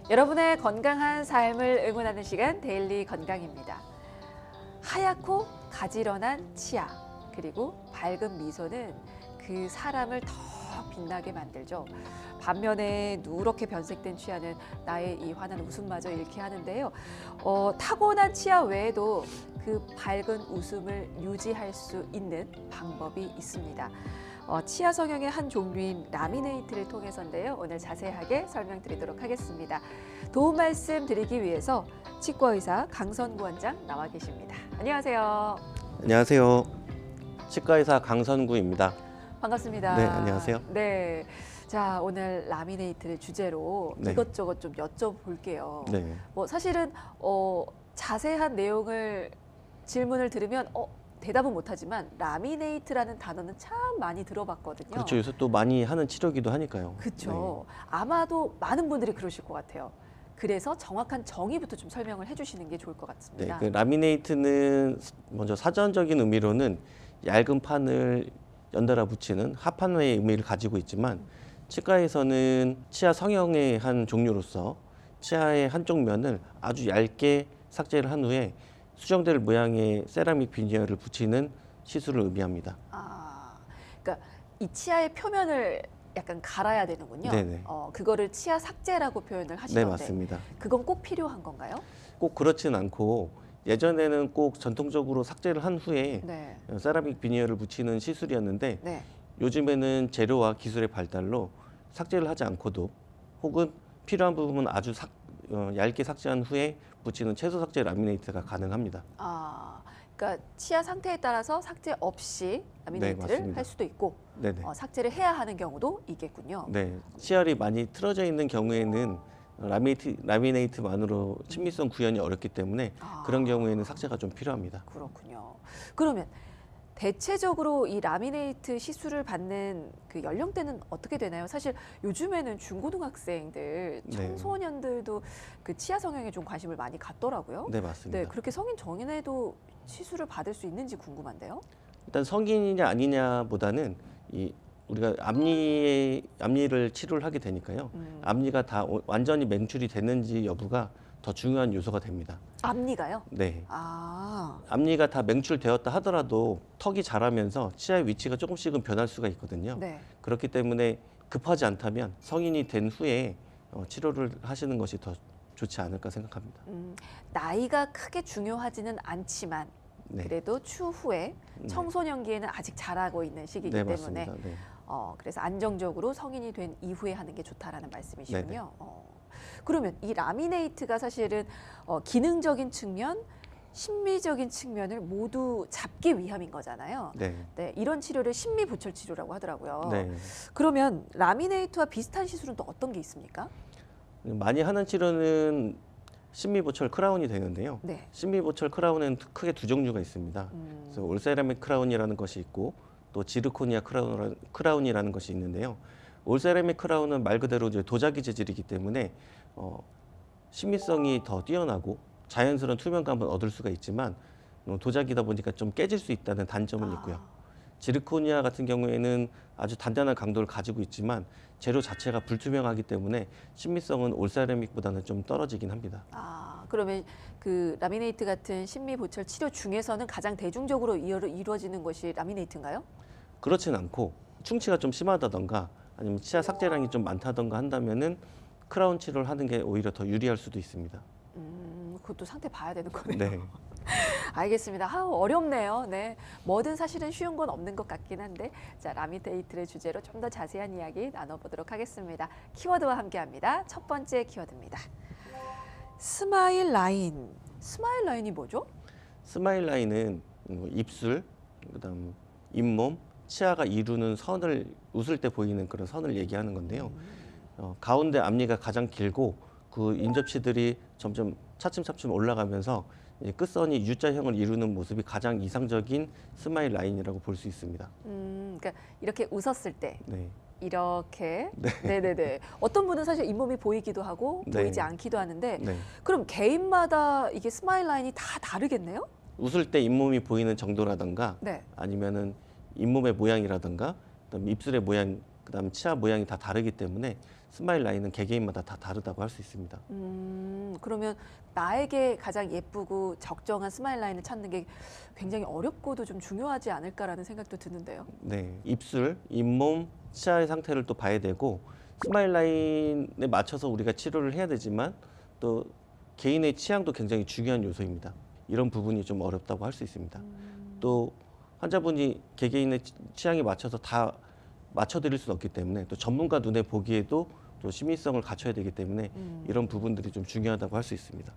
여러분의 건강한 삶을 응원하는 시간 데일리 건강입니다. 하얗고 가지런한 치아 그리고 밝은 미소는 그 사람을 더 빛나게 만들죠. 반면에 누렇게 변색된 치아는 나의 이 환한 웃음마저 잃게 하는데요. 타고난 치아 외에도 그 밝은 웃음을 유지할 수 있는 방법이 있습니다. 치아 성형의 한 종류인 라미네이트를 통해서인데요. 오늘 자세하게 설명드리도록 하겠습니다. 도움 말씀 드리기 위해서 치과의사 강선구 원장 나와 계십니다. 안녕하세요. 안녕하세요. 치과의사 강선구입니다. 반갑습니다. 네, 안녕하세요. 네. 자, 오늘 라미네이트를 주제로 네. 이것저것 좀 여쭤볼게요. 네, 사실은 자세한 내용을 질문을 들으면 대답은 못하지만 라미네이트라는 단어는 참 많이 들어봤거든요. 그렇죠. 요새 또 많이 하는 치료기도 하니까요. 그렇죠. 아마도 많은 분들이 그러실 것 같아요. 그래서 정확한 정의부터 좀 설명을 해주시는 게 좋을 것 네, 같습니다. 그 라미네이트는 먼저 사전적인 의미로는 얇은 판을 연달아 붙이는 합판의 의미를 가지고 있지만 치과에서는 치아 성형의 한 종류로서 치아의 한쪽 면을 아주 얇게 삭제를 한 후에 수정될 모양의 세라믹 비니어를 붙이는 시술을 의미합니다. 그러니까 이 치아의 표면을 약간 갈아야 되는군요. 네네. 그거를 치아 삭제라고 표현을 네, 하시던데 맞습니다. 그건 꼭 필요한 건가요? 꼭 그렇진 않고 예전에는 꼭 전통적으로 삭제를 한 후에 네. 세라믹 비니어를 붙이는 시술이었는데 네. 요즘에는 재료와 기술의 발달로 삭제를 하지 않고도 혹은 필요한 부분은 아주 얇게 삭제한 후에 붙이는 채소 삭제 라미네이트가 가능합니다. 그러니까 치아 상태에 따라서 삭제 없이 라미네이트를 맞습니다. 할 수도 있고 네네. 삭제를 해야 하는 경우도 있겠군요. 네, 치열이 많이 틀어져 있는 경우에는 라미네이트만으로 친밀성 구현이 어렵기 때문에 그런 경우에는 삭제가 좀 필요합니다. 그렇군요. 그러면 대체적으로 이 라미네이트 시술을 받는 그 연령대는 어떻게 되나요? 사실 요즘에는 중고등학생들, 네. 청소년들도 그 치아 성형에 좀 관심을 많이 갖더라고요. 네, 맞습니다. 네, 그렇게 성인 정인에도 시술을 받을 수 있는지 궁금한데요. 일단 성인이냐 아니냐보다는 우리가 앞니를 치료를 하게 되니까요. 앞니가 다 완전히 맹출이 됐는지 여부가 더 중요한 요소가 됩니다. 앞니가요? 네. 아, 앞니가 다 맹출되었다 하더라도 턱이 자라면서 치아의 위치가 조금씩은 변할 수가 있거든요. 네. 그렇기 때문에 급하지 않다면 성인이 된 후에 치료를 하시는 것이 더 좋지 않을까 생각합니다. 나이가 크게 중요하지는 않지만 네. 그래도 추후에 청소년기에는 아직 자라고 있는 시기이기 네, 때문에 맞습니다. 네. 그래서 안정적으로 성인이 된 이후에 하는 게 좋다라는 말씀이시군요. 네네. 그러면 이 라미네이트가 사실은 기능적인 측면, 심미적인 측면을 모두 잡기 위함인 거잖아요. 네. 네, 이런 치료를 심미보철 치료라고 하더라고요. 네. 그러면 라미네이트와 비슷한 시술은 또 어떤 게 있습니까? 많이 하는 치료는 심미보철 크라운이 되는데요. 네. 심미보철 크라운은 크게 두 종류가 있습니다. 그래서 올세라믹 크라운이라는 것이 있고 또 지르코니아 크라운이라는 것이 있는데요. 올세라믹 크라운은 말 그대로 이제 도자기 재질이기 때문에 심미성이 더 뛰어나고 자연스러운 투명감을 얻을 수가 있지만 도자기다 보니까 좀 깨질 수 있다는 단점은 있고요. 지르코니아 같은 경우에는 아주 단단한 강도를 가지고 있지만 재료 자체가 불투명하기 때문에 심미성은 올세라믹보다는 좀 떨어지긴 합니다. 그러면 그 라미네이트 같은 심미보철 치료 중에서는 가장 대중적으로 이루어지는 것이 라미네이트인가요? 그렇진 않고 충치가 좀 심하다던가 아니면 치아 삭제량이 좀 많다던가 한다면은 크라운 치료를 하는 게 오히려 더 유리할 수도 있습니다. 그것도 상태 봐야 되는 거네요. 네. 알겠습니다. 어렵네요. 네, 뭐든 사실은 쉬운 건 없는 것 같긴 한데, 자, 라미네이트를 주제로 좀 더 자세한 이야기 나눠보도록 하겠습니다. 키워드와 함께합니다. 첫 번째 키워드입니다. 스마일 라인. 스마일 라인이 뭐죠? 스마일 라인은 입술, 그다음 잇몸, 치아가 이루는 선을 웃을 때 보이는 그런 선을 얘기하는 건데요. 가운데 앞니가 가장 길고 그 인접치들이 점점 차츰차츰 올라가면서 이제 끝선이 U자형을 이루는 모습이 가장 이상적인 스마일 라인이라고 볼 수 있습니다. 그러니까 이렇게 웃었을 때 네. 이렇게 네네네. 어떤 분은 사실 잇몸이 보이기도 하고 네. 보이지 않기도 하는데 네. 그럼 개인마다 이게 스마일 라인이 다 다르겠네요? 웃을 때 잇몸이 보이는 정도라든가 네. 아니면은 잇몸의 모양이라든가 그다음 입술의 모양, 그다음 치아 모양이 다 다르기 때문에 스마일 라인은 개개인마다 다 다르다고 할 수 있습니다. 그러면 나에게 가장 예쁘고 적정한 스마일 라인을 찾는 게 굉장히 어렵고도 좀 중요하지 않을까라는 생각도 드는데요. 네, 입술, 잇몸, 치아의 상태를 또 봐야 되고 스마일 라인에 맞춰서 우리가 치료를 해야 되지만 또 개인의 취향도 굉장히 중요한 요소입니다. 이런 부분이 좀 어렵다고 할 수 있습니다. 또 환자분이 개개인의 취향에 맞춰서 다 맞춰드릴 수는 없기 때문에 또 전문가 눈에 보기에도 또 심의성을 갖춰야 되기 때문에 이런 부분들이 좀 중요하다고 할 수 있습니다.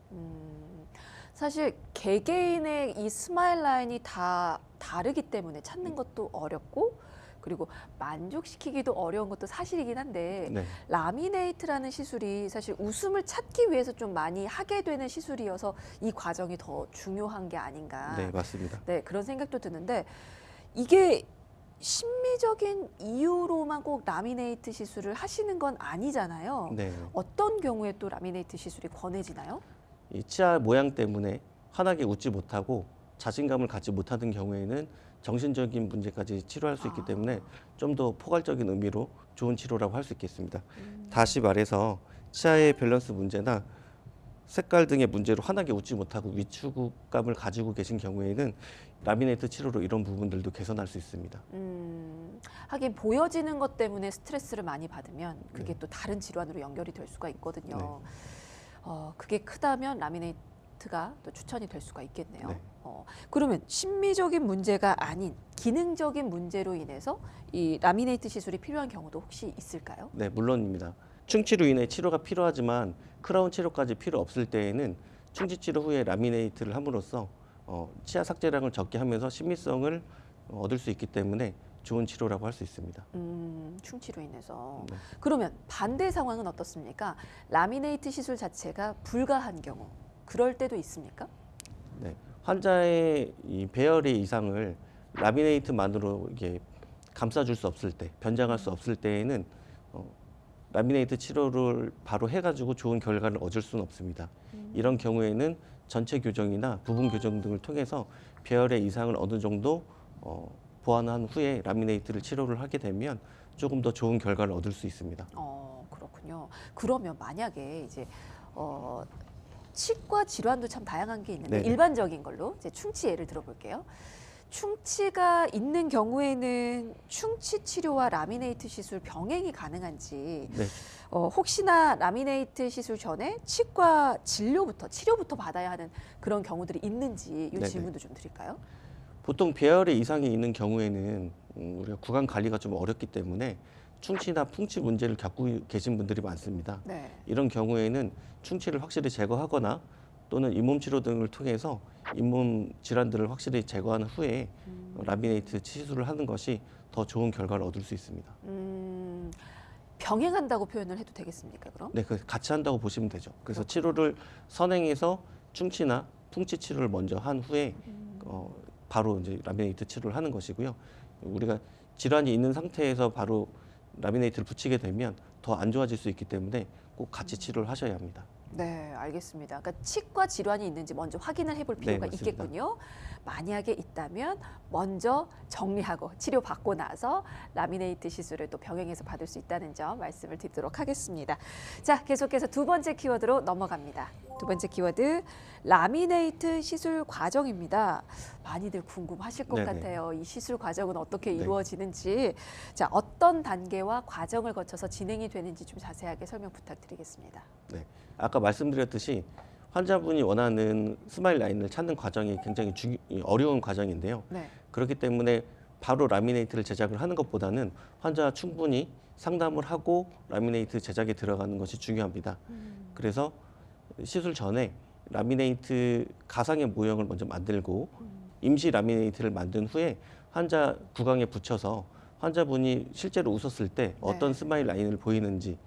사실 개개인의 이 스마일 라인이 다 다르기 때문에 찾는 것도 어렵고 그리고 만족시키기도 어려운 것도 사실이긴 한데 네, 라미네이트라는 시술이 사실 웃음을 찾기 위해서 좀 많이 하게 되는 시술이어서 이 과정이 더 중요한 게 아닌가. 네, 맞습니다. 네, 그런 생각도 드는데 이게 심미적인 이유로만 꼭 라미네이트 시술을 하시는 건 아니잖아요. 네, 어떤 경우에 또 라미네이트 시술이 권해지나요? 이 치아 모양 때문에 환하게 웃지 못하고 자신감을 갖지 못하는 경우에는 정신적인 문제까지 치료할 수 있기 때문에 좀 더 포괄적인 의미로 좋은 치료라고 할 수 있겠습니다. 다시 말해서 치아의 밸런스 문제나 색깔 등의 문제로 환하게 웃지 못하고 위축감을 가지고 계신 경우에는 라미네이트 치료로 이런 부분들도 개선할 수 있습니다. 하긴 보여지는 것 때문에 스트레스를 많이 받으면 그게 네. 또 다른 질환으로 연결이 될 수가 있거든요. 네. 그게 크다면 라미네이트가 또 추천이 될 수가 있겠네요. 네. 그러면 심미적인 문제가 아닌 기능적인 문제로 인해서 이 라미네이트 시술이 필요한 경우도 혹시 있을까요? 네, 물론입니다. 충치로 인해 치료가 필요하지만 크라운 치료까지 필요 없을 때에는 충치 치료 후에 라미네이트를 함으로써 치아 삭제량을 적게 하면서 심미성을 얻을 수 있기 때문에 좋은 치료라고 할 수 있습니다. 충치로 인해서. 네. 그러면 반대 상황은 어떻습니까? 라미네이트 시술 자체가 불가한 경우, 그럴 때도 있습니까? 네, 환자의 이 배열의 이상을 라미네이트만으로 이게 감싸줄 수 없을 때, 변장할 수 없을 때에는 라미네이트 치료를 바로 해가지고 좋은 결과를 얻을 수는 없습니다. 이런 경우에는 전체 교정이나 부분 교정 등을 통해서 배열의 이상을 어느 정도 보완한 후에 라미네이트를 치료를 하게 되면 조금 더 좋은 결과를 얻을 수 있습니다. 그렇군요. 그러면 만약에 이제 치과 질환도 참 다양한 게 있는데 네네. 일반적인 걸로 이제 충치 예를 들어볼게요. 충치가 있는 경우에는 충치 치료와 라미네이트 시술 병행이 가능한지 네. 혹시나 라미네이트 시술 전에 치과 치료부터 받아야 하는 그런 경우들이 있는지 이 네네. 질문도 좀 드릴까요? 보통 배열의 이상이 있는 경우에는 우리가 구강 관리가 좀 어렵기 때문에 충치나 풍치 문제를 겪고 계신 분들이 많습니다. 네. 이런 경우에는 충치를 확실히 제거하거나 또는 잇몸 치료 등을 통해서 잇몸 질환들을 확실히 제거한 후에 라미네이트 시술을 하는 것이 더 좋은 결과를 얻을 수 있습니다. 병행한다고 표현을 해도 되겠습니까, 그럼? 네, 그 같이 한다고 보시면 되죠. 그래서 치료를 선행해서 충치나 풍치 치료를 먼저 한 후에 바로 이제 라미네이트 치료를 하는 것이고요. 우리가 질환이 있는 상태에서 바로 라미네이트를 붙이게 되면 더 안 좋아질 수 있기 때문에 꼭 같이 치료를 하셔야 합니다. 네, 알겠습니다. 그러니까 치과 질환이 있는지 먼저 확인을 해볼 네, 필요가 맞습니다. 있겠군요. 만약에 있다면 먼저 정리하고 치료받고 나서 라미네이트 시술을 또 병행해서 받을 수 있다는 점 말씀을 드리도록 하겠습니다. 자, 계속해서 두 번째 키워드로 넘어갑니다. 두 번째 키워드, 라미네이트 시술 과정입니다. 많이들 궁금하실 것 네네. 같아요. 이 시술 과정은 어떻게 네. 이루어지는지. 자, 어떤 단계와 과정을 거쳐서 진행이 되는지 좀 자세하게 설명 부탁드리겠습니다. 네, 아까 말씀드렸듯이 환자분이 원하는 스마일 라인을 찾는 과정이 굉장히 어려운 과정인데요. 네. 그렇기 때문에 바로 라미네이트를 제작을 하는 것보다는 환자와 충분히 상담을 하고 라미네이트 제작에 들어가는 것이 중요합니다. 그래서 시술 전에 라미네이트 가상의 모형을 먼저 만들고 임시 라미네이트를 만든 후에 환자 구강에 붙여서 환자분이 실제로 웃었을 때 어떤 네. 스마일 라인을 보이는지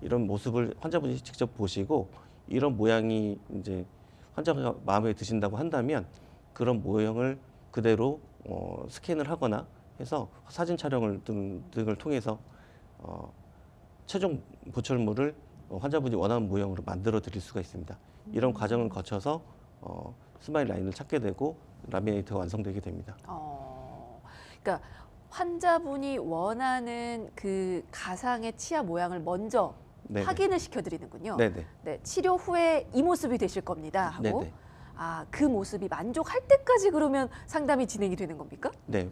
이런 모습을 환자분이 직접 보시고 이런 모양이 이제 환자가 마음에 드신다고 한다면 그런 모형을 그대로 스캔을 하거나 해서 사진 촬영을 등을 통해서 최종 보철물을 환자분이 원하는 모형으로 만들어 드릴 수가 있습니다. 이런 과정을 거쳐서 스마일 라인을 찾게 되고 라미네이트가 완성되게 됩니다. 그러니까 환자분이 원하는 그 가상의 치아 모양을 먼저 네네. 확인을 시켜드리는군요. 네네. 네, 치료 후에 이 모습이 되실 겁니다 하고 네네. 그 모습이 만족할 때까지 그러면 상담이 진행이 되는 겁니까? 네.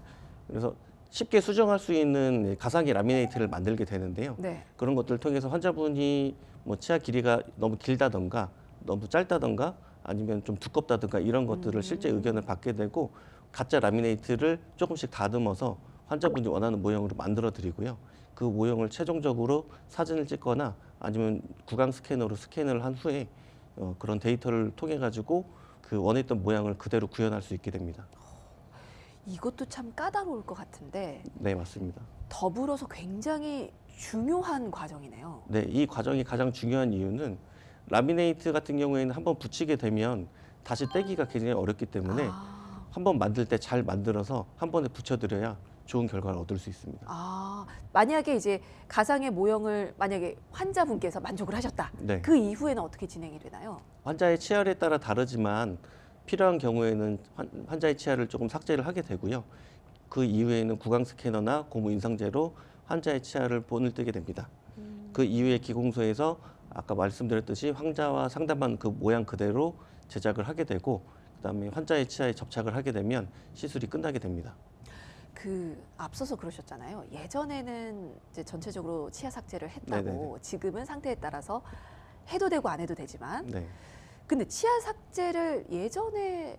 그래서 쉽게 수정할 수 있는 가상의 라미네이트를 만들게 되는데요. 네. 그런 것들을 통해서 환자분이 뭐 치아 길이가 너무 길다던가 너무 짧다던가 아니면 좀 두껍다던가 이런 것들을 실제 의견을 받게 되고 가짜 라미네이트를 조금씩 다듬어서 환자분이 원하는 모형으로 만들어 드리고요. 그 모형을 최종적으로 사진을 찍거나 아니면 구강 스캐너로 스캔을 한 후에 그런 데이터를 통해 가지고 그 원했던 모양을 그대로 구현할 수 있게 됩니다. 이것도 참 까다로울 것 같은데 네, 맞습니다. 더불어서 굉장히 중요한 과정이네요. 네, 이 과정이 가장 중요한 이유는 라미네이트 같은 경우에는 한번 붙이게 되면 다시 떼기가 굉장히 어렵기 때문에 한번 만들 때 잘 만들어서 한 번에 붙여드려야 좋은 결과를 얻을 수 있습니다. 만약에 이제 가상의 모형을 만약에 환자분께서 만족을 하셨다. 네. 그 이후에는 어떻게 진행이 되나요? 환자의 치아에 따라 다르지만 필요한 경우에는 환자의 치아를 조금 삭제를 하게 되고요. 그 이후에는 구강 스캐너나 고무 인상제로 환자의 치아를 본을 뜨게 됩니다. 그 이후에 기공소에서 아까 말씀드렸듯이 환자와 상담한 그 모양 그대로 제작을 하게 되고 그다음에 환자의 치아에 접착을 하게 되면 시술이 끝나게 됩니다. 앞서서 그러셨잖아요. 예전에는 이제 전체적으로 치아 삭제를 했다고 네네네. 지금은 상태에 따라서 해도 되고 안 해도 되지만 네. 근데 치아 삭제를 예전에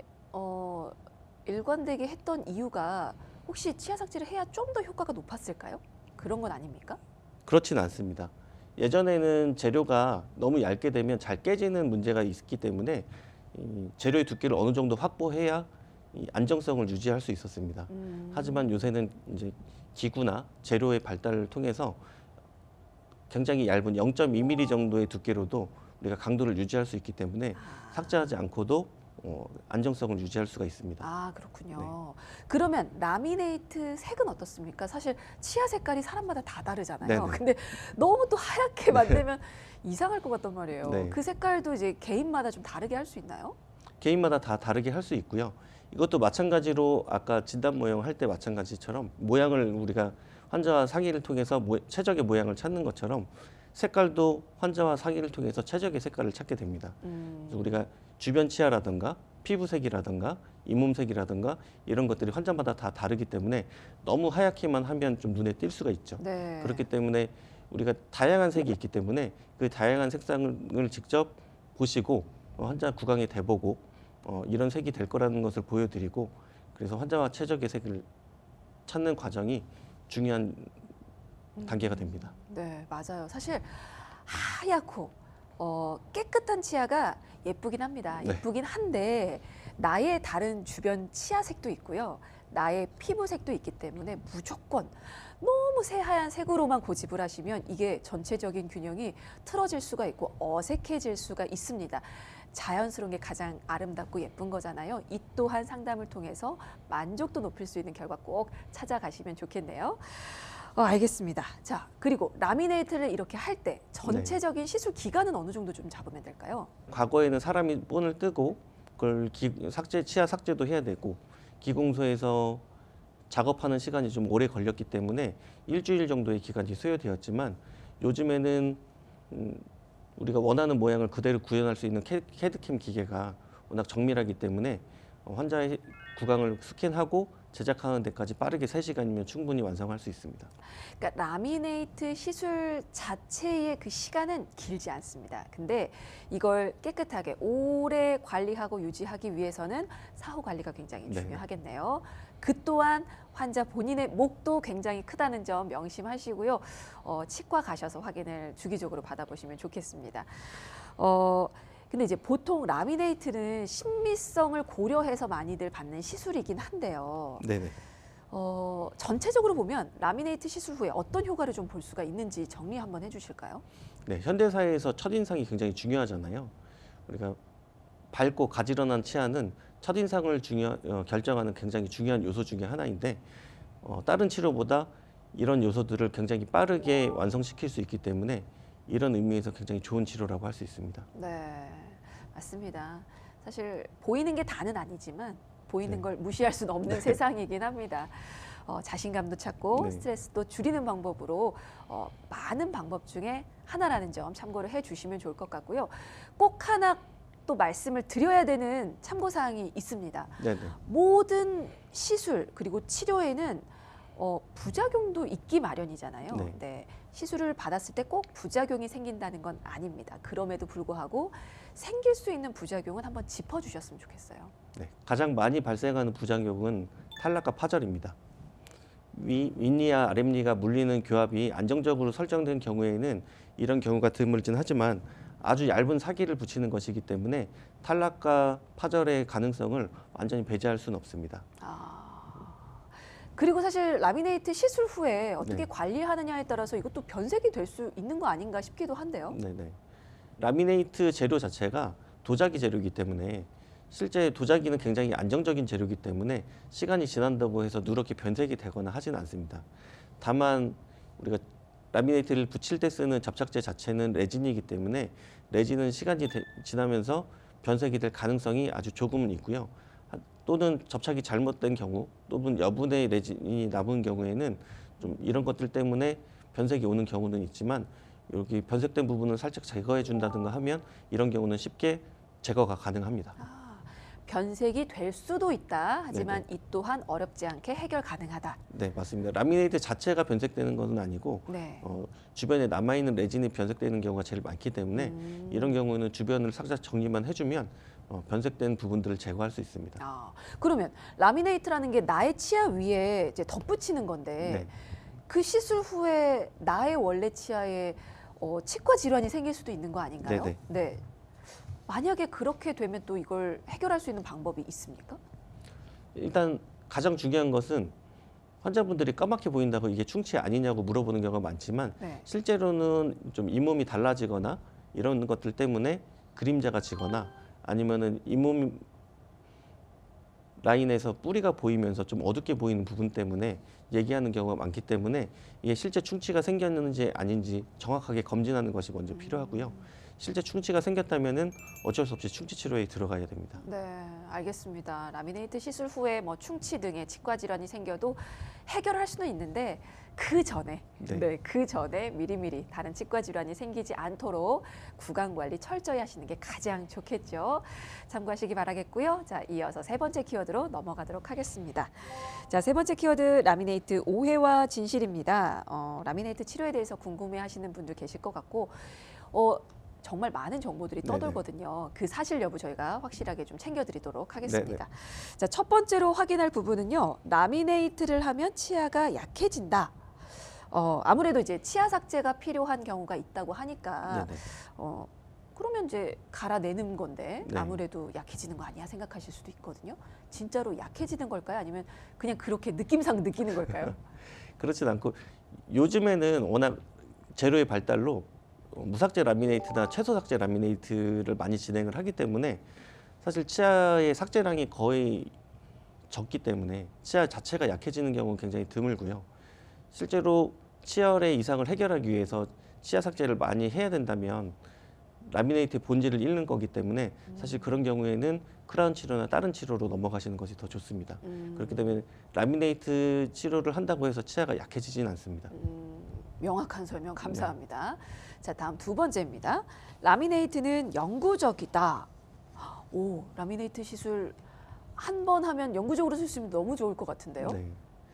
일관되게 했던 이유가 혹시 치아 삭제를 해야 좀 더 효과가 높았을까요? 그런 건 아닙니까? 그렇진 않습니다. 예전에는 재료가 너무 얇게 되면 잘 깨지는 문제가 있기 때문에 이 재료의 두께를 어느 정도 확보해야 이 안정성을 유지할 수 있었습니다. 하지만 요새는 이제 기구나 재료의 발달을 통해서 굉장히 얇은 0.2mm 정도의 두께로도 우리가 강도를 유지할 수 있기 때문에 삭제하지 않고도 안정성을 유지할 수가 있습니다. 그렇군요. 그러면 라미네이트 색은 어떻습니까? 사실 치아 색깔이 사람마다 다 다르잖아요. 네네. 근데 너무 또 하얗게 만들면 이상할 것 같단 말이에요. 네. 그 색깔도 이제 개인마다 좀 다르게 할 수 있나요? 개인마다 다 다르게 할 수 있고요. 이것도 마찬가지로 아까 진단 모형 할 때 마찬가지처럼 모양을 우리가 환자와 상의를 통해서 최적의 모양을 찾는 것처럼 색깔도 환자와 상의를 통해서 최적의 색깔을 찾게 됩니다. 그래서 우리가 주변 치아라든가 피부색이라든가 잇몸색이라든가 이런 것들이 환자마다 다 다르기 때문에 너무 하얗게만 하면 좀 눈에 띌 수가 있죠. 네. 그렇기 때문에 우리가 다양한 색이 있기 때문에 그 다양한 색상을 직접 보시고 환자 구강에 대보고 이런 색이 될 거라는 것을 보여드리고 그래서 환자와 최적의 색을 찾는 과정이 중요한 단계가 됩니다. 네, 맞아요. 사실 하얗고 깨끗한 치아가 예쁘긴 합니다. 네. 예쁘긴 한데 나의 다른 주변 치아색도 있고요. 나의 피부색도 있기 때문에 무조건 너무 새하얀 색으로만 고집을 하시면 이게 전체적인 균형이 틀어질 수가 있고 어색해질 수가 있습니다. 자연스러운 게 가장 아름답고 예쁜 거잖아요. 이 또한 상담을 통해서 만족도 높일 수 있는 결과 꼭 찾아가시면 좋겠네요. 알겠습니다. 자, 그리고 라미네이트를 이렇게 할 때 전체적인 시술 기간은 어느 정도 좀 잡으면 될까요? 과거에는 사람이 본을 뜨고 그걸 치아 삭제도 해야 되고 기공소에서 작업하는 시간이 좀 오래 걸렸기 때문에 일주일 정도의 기간이 소요되었지만 요즘에는 우리가 원하는 모양을 그대로 구현할 수 있는 캐드캠 기계가 워낙 정밀하기 때문에 환자의 구강을 스캔하고 제작하는 데까지 빠르게 3시간이면 충분히 완성할 수 있습니다. 그러니까 라미네이트 시술 자체의 그 시간은 길지 않습니다. 근데 이걸 깨끗하게 오래 관리하고 유지하기 위해서는 사후 관리가 굉장히 네. 중요하겠네요. 그 또한 환자 본인의 목도 굉장히 크다는 점 명심하시고요. 치과 가셔서 확인을 주기적으로 받아보시면 좋겠습니다. 근데 이제 보통 라미네이트는 신미성을 고려해서 많이들 받는 시술이긴 한데요. 네네. 전체적으로 보면 라미네이트 시술 후에 어떤 효과를 좀 볼 수가 있는지 정리 한번 해주실까요? 네, 현대사회에서 첫인상이 굉장히 중요하잖아요. 우리가 밝고 가지런한 치아는 첫인상을 결정하는 굉장히 중요한 요소 중에 하나인데 다른 치료보다 이런 요소들을 굉장히 빠르게 완성시킬 수 있기 때문에 이런 의미에서 굉장히 좋은 치료라고 할 수 있습니다. 네, 맞습니다. 사실 보이는 게 다는 아니지만 보이는 네. 걸 무시할 수는 없는 세상이긴 합니다. 자신감도 찾고 네. 스트레스도 줄이는 방법으로 많은 방법 중에 하나라는 점 참고를 해주시면 좋을 것 같고요. 꼭 하나 또 말씀을 드려야 되는 참고사항이 있습니다. 네네. 모든 시술 그리고 치료에는 부작용도 있기 마련이잖아요. 네. 네, 시술을 받았을 때 꼭 부작용이 생긴다는 건 아닙니다. 그럼에도 불구하고 생길 수 있는 부작용은 한번 짚어주셨으면 좋겠어요. 네. 가장 많이 발생하는 부작용은 탈락과 파절입니다. 윗니와 아랫니가 물리는 교합이 안정적으로 설정된 경우에는 이런 경우가 드물진 하지만 아주 얇은 사기를 붙이는 것이기 때문에 탈락과 파절의 가능성을 완전히 배제할 수는 없습니다. 그리고 사실 라미네이트 시술 후에 어떻게 네. 관리하느냐에 따라서 이것도 변색이 될 수 있는 거 아닌가 싶기도 한데요. 네네. 라미네이트 재료 자체가 도자기 재료이기 때문에 실제 도자기는 굉장히 안정적인 재료이기 때문에 시간이 지난다고 해서 누렇게 변색이 되거나 하지는 않습니다. 다만 우리가 라미네이트를 붙일 때 쓰는 접착제 자체는 레진이기 때문에 레진은 시간이 지나면서 변색이 될 가능성이 아주 조금은 있고요. 또는 접착이 잘못된 경우 또는 여분의 레진이 남은 경우에는 좀 이런 것들 때문에 변색이 오는 경우는 있지만 여기 변색된 부분을 살짝 제거해 준다든가 하면 이런 경우는 쉽게 제거가 가능합니다. 변색이 될 수도 있다. 하지만 네네. 이 또한 어렵지 않게 해결 가능하다. 네, 맞습니다. 라미네이트 자체가 변색되는 것은 아니고 네. 주변에 남아있는 레진이 변색되는 경우가 제일 많기 때문에 이런 경우는 주변을 살짝 정리만 해주면 변색된 부분들을 제거할 수 있습니다. 그러면 라미네이트라는 게 나의 치아 위에 이제 덧붙이는 건데 네. 그 시술 후에 나의 원래 치아에 치과 질환이 생길 수도 있는 거 아닌가요? 네네. 네. 만약에 그렇게 되면 또 이걸 해결할 수 있는 방법이 있습니까? 일단 가장 중요한 것은 환자분들이 까맣게 보인다고 이게 충치 아니냐고 물어보는 경우가 많지만 네. 실제로는 좀 잇몸이 달라지거나 이런 것들 때문에 그림자가 지거나 아니면은 잇몸 라인에서 뿌리가 보이면서 좀 어둡게 보이는 부분 때문에 얘기하는 경우가 많기 때문에 이게 실제 충치가 생겼는지 아닌지 정확하게 검진하는 것이 먼저 필요하고요. 실제 충치가 생겼다면은 어쩔 수 없이 충치 치료에 들어가야 됩니다. 네, 알겠습니다. 라미네이트 시술 후에 뭐 충치 등의 치과 질환이 생겨도 해결할 수는 있는데 그 전에 그 전에 미리미리 다른 치과 질환이 생기지 않도록 구강 관리 철저히 하시는 게 가장 좋겠죠. 참고하시기 바라겠고요. 자, 이어서 세 번째 키워드로 넘어가도록 하겠습니다. 자, 세 번째 키워드 라미네이트 오해와 진실입니다. 라미네이트 치료에 대해서 궁금해하시는 분들 계실 것 같고 정말 많은 정보들이 떠돌거든요. 그 사실 여부 저희가 확실하게 좀 챙겨드리도록 하겠습니다. 자, 첫 번째로 확인할 부분은요. 라미네이트를 하면 치아가 약해진다. 아무래도 이제 치아 삭제가 필요한 경우가 있다고 하니까 그러면 이제 갈아내는 건데 네. 아무래도 약해지는 거 아니야 생각하실 수도 있거든요. 진짜로 약해지는 걸까요? 아니면 그냥 그렇게 느낌상 느끼는 걸까요? 그렇진 않고 요즘에는 워낙 재료의 발달로 무삭제 라미네이트나 최소 삭제 라미네이트를 많이 진행을 하기 때문에 사실 치아의 삭제량이 거의 적기 때문에 치아 자체가 약해지는 경우는 굉장히 드물고요. 실제로 치열의 이상을 해결하기 위해서 치아 삭제를 많이 해야 된다면 라미네이트의 본질을 잃는 거기 때문에 사실 그런 경우에는 크라운 치료나 다른 치료로 넘어가시는 것이 더 좋습니다. 그렇기 때문에 라미네이트 치료를 한다고 해서 치아가 약해지진 않습니다. 명확한 설명 감사합니다. 자, 다음 두 번째입니다. 라미네이트는 영구적이다. 오, 라미네이트 시술 한 번 하면 영구적으로 쓸 수 있으면 너무 좋을 것 같은데요. 네.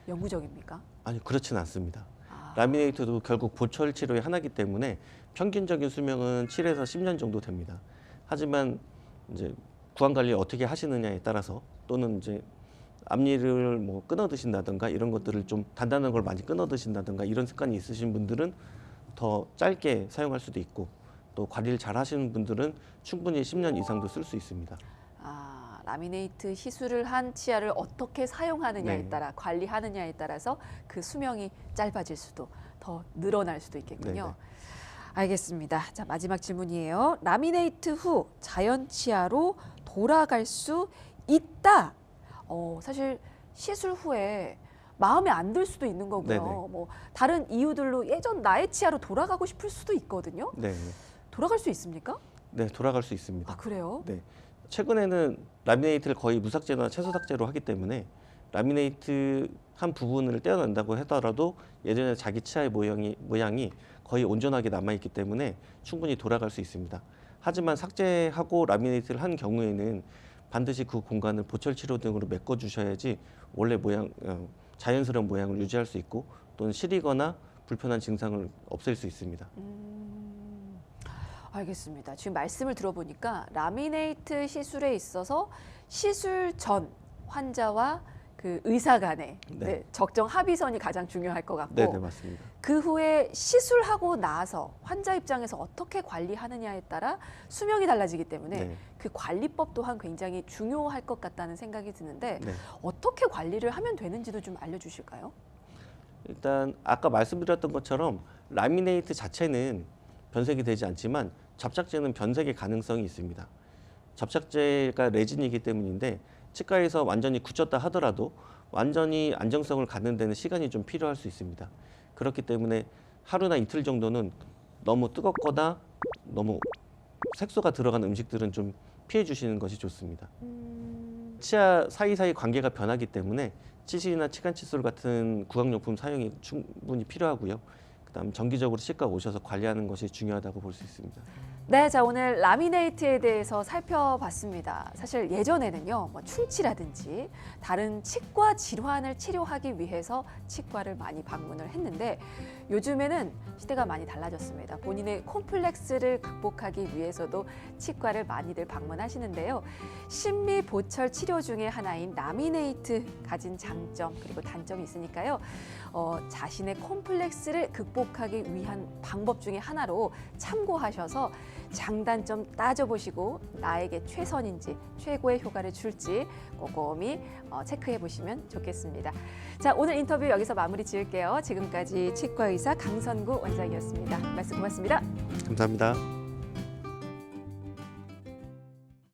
영구적입니까? 아니 그렇지는 않습니다. 라미네이트도 결국 보철 치료의 하나이기 때문에 평균적인 수명은 7에서 10년 정도 됩니다. 하지만 이제 구강 관리 어떻게 하시느냐에 따라서 또는 이제 앞니를 뭐 끊어 드신다든가 이런 것들을 좀 단단한 걸 많이 끊어 드신다든가 이런 습관이 있으신 분들은 더 짧게 사용할 수도 있고 또 관리를 잘 하시는 분들은 충분히 10년 이상도 쓸 수 있습니다. 라미네이트 시술을 한 치아를 어떻게 사용하느냐에 네. 따라 관리하느냐에 따라서 그 수명이 짧아질 수도 더 늘어날 수도 있겠군요. 네네. 알겠습니다. 자, 마지막 질문이에요. 라미네이트 후 자연 치아로 돌아갈 수 있다. 사실 시술 후에 마음에 안 들 수도 있는 거고요. 네네. 뭐 다른 이유들로 예전 나의 치아로 돌아가고 싶을 수도 있거든요. 네, 돌아갈 수 있습니까? 네 돌아갈 수 있습니다. 그래요? 네, 최근에는 라미네이트를 거의 무삭제나 최소 삭제로 하기 때문에 라미네이트 한 부분을 떼어낸다고 하더라도 예전에 자기 치아의 모양이 거의 온전하게 남아있기 때문에 충분히 돌아갈 수 있습니다. 하지만 삭제하고 라미네이트를 한 경우에는 반드시 그 공간을 보철 치료 등으로 메꿔주셔야지 원래 자연스러운 모양을 유지할 수 있고 또는 시리거나 불편한 증상을 없앨 수 있습니다. 알겠습니다. 지금 말씀을 들어보니까 라미네이트 시술에 있어서 시술 전 환자와 그 의사 간의 네. 적정 합의선이 가장 중요할 것 같고 네, 맞습니다. 그 후에 시술하고 나서 환자 입장에서 어떻게 관리하느냐에 따라 수명이 달라지기 때문에 네. 그 관리법 또한 굉장히 중요할 것 같다는 생각이 드는데 네. 어떻게 관리를 하면 되는지도 좀 알려주실까요? 일단 아까 말씀드렸던 것처럼 라미네이트 자체는 변색이 되지 않지만 접착제는 변색의 가능성이 있습니다. 접착제가 레진이기 때문인데 치과에서 완전히 굳혔다 하더라도 완전히 안정성을 갖는 데는 시간이 좀 필요할 수 있습니다. 그렇기 때문에 하루나 이틀 정도는 너무 뜨겁거나 너무 색소가 들어간 음식들은 좀 피해 주시는 것이 좋습니다. 치아 사이사이 관계가 변하기 때문에 치실이나 치간칫솔 같은 구강용품 사용이 충분히 필요하고요. 그다음 정기적으로 치과 오셔서 관리하는 것이 중요하다고 볼 수 있습니다. 네, 자 오늘 라미네이트에 대해서 살펴봤습니다. 사실 예전에는요, 뭐 충치라든지 다른 치과 질환을 치료하기 위해서 치과를 많이 방문을 했는데 요즘에는 시대가 많이 달라졌습니다. 본인의 콤플렉스를 극복하기 위해서도 치과를 많이들 방문하시는데요. 심미 보철 치료 중에 하나인 라미네이트 가진 장점 그리고 단점이 있으니까요. 자신의 콤플렉스를 극복하기 위한 방법 중에 하나로 참고하셔서 장단점 따져보시고 나에게 최선인지 최고의 효과를 줄지 꼼꼼히 체크해 보시면 좋겠습니다. 자, 오늘 인터뷰 여기서 마무리 지을게요. 지금까지 치과의사 강선구 원장이었습니다. 말씀 고맙습니다. 감사합니다.